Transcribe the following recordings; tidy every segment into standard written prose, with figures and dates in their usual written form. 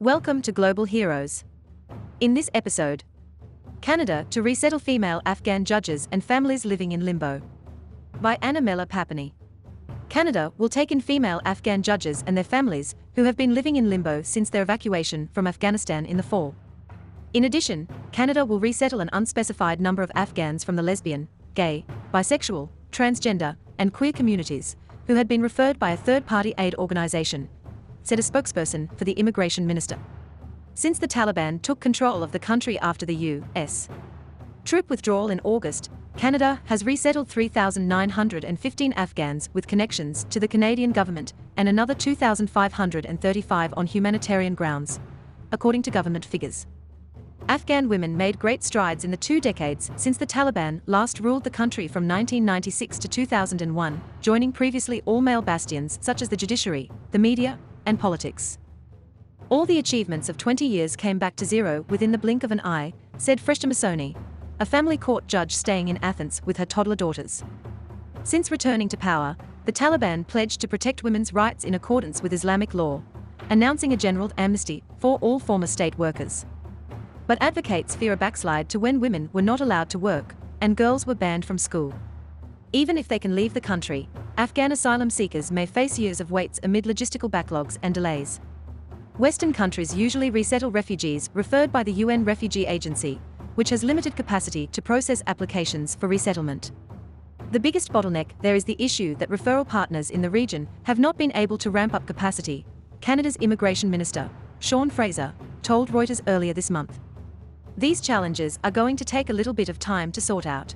Welcome to Global Heroes. In this episode, Canada to resettle female Afghan judges and families living in limbo. By Anna Mella Papani. Canada will take in female Afghan judges and their families who have been living in limbo since their evacuation from Afghanistan in the fall. In addition, Canada will resettle an unspecified number of Afghans from the lesbian, gay, bisexual, transgender, and queer communities who had been referred by a third-party aid organization, said a spokesperson for the immigration minister. Since the Taliban took control of the country after the U.S. troop withdrawal in August, Canada has resettled 3,915 Afghans with connections to the Canadian government and another 2,535 on humanitarian grounds, according to government figures. Afghan women made great strides in the 2 decades since the Taliban last ruled the country from 1996 to 2001, joining previously all-male bastions such as the judiciary, the media, and politics. All the achievements of 20 years came back to zero within the blink of an eye, said Freshta Masoni, a family court judge staying in Athens with her toddler daughters. Since returning to power, the Taliban pledged to protect women's rights in accordance with Islamic law, announcing a general amnesty for all former state workers. But advocates fear a backslide to when women were not allowed to work and girls were banned from school. Even if they can leave the country, Afghan asylum seekers may face years of waits amid logistical backlogs and delays. Western countries usually resettle refugees referred by the UN Refugee Agency, which has limited capacity to process applications for resettlement. The biggest bottleneck there is the issue that referral partners in the region have not been able to ramp up capacity, Canada's immigration minister, Sean Fraser, told Reuters earlier this month. These challenges are going to take a little bit of time to sort out.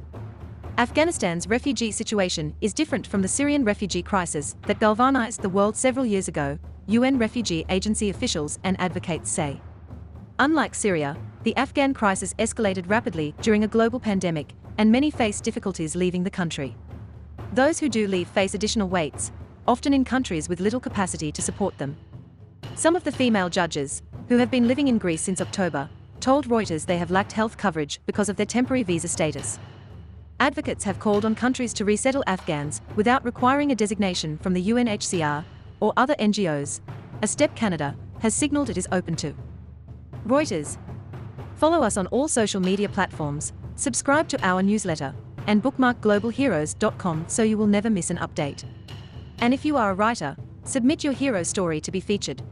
Afghanistan's refugee situation is different from the Syrian refugee crisis that galvanized the world several years ago, UN Refugee Agency officials and advocates say. Unlike Syria, the Afghan crisis escalated rapidly during a global pandemic, and many face difficulties leaving the country. Those who do leave face additional waits, often in countries with little capacity to support them. Some of the female judges, who have been living in Greece since October, told Reuters they have lacked health coverage because of their temporary visa status. Advocates have called on countries to resettle Afghans without requiring a designation from the UNHCR or other NGOs, a step Canada has signaled it is open to. Reuters. Follow us on all social media platforms, subscribe to our newsletter, and bookmark globalheroes.com so you will never miss an update. And if you are a writer, submit your hero story to be featured.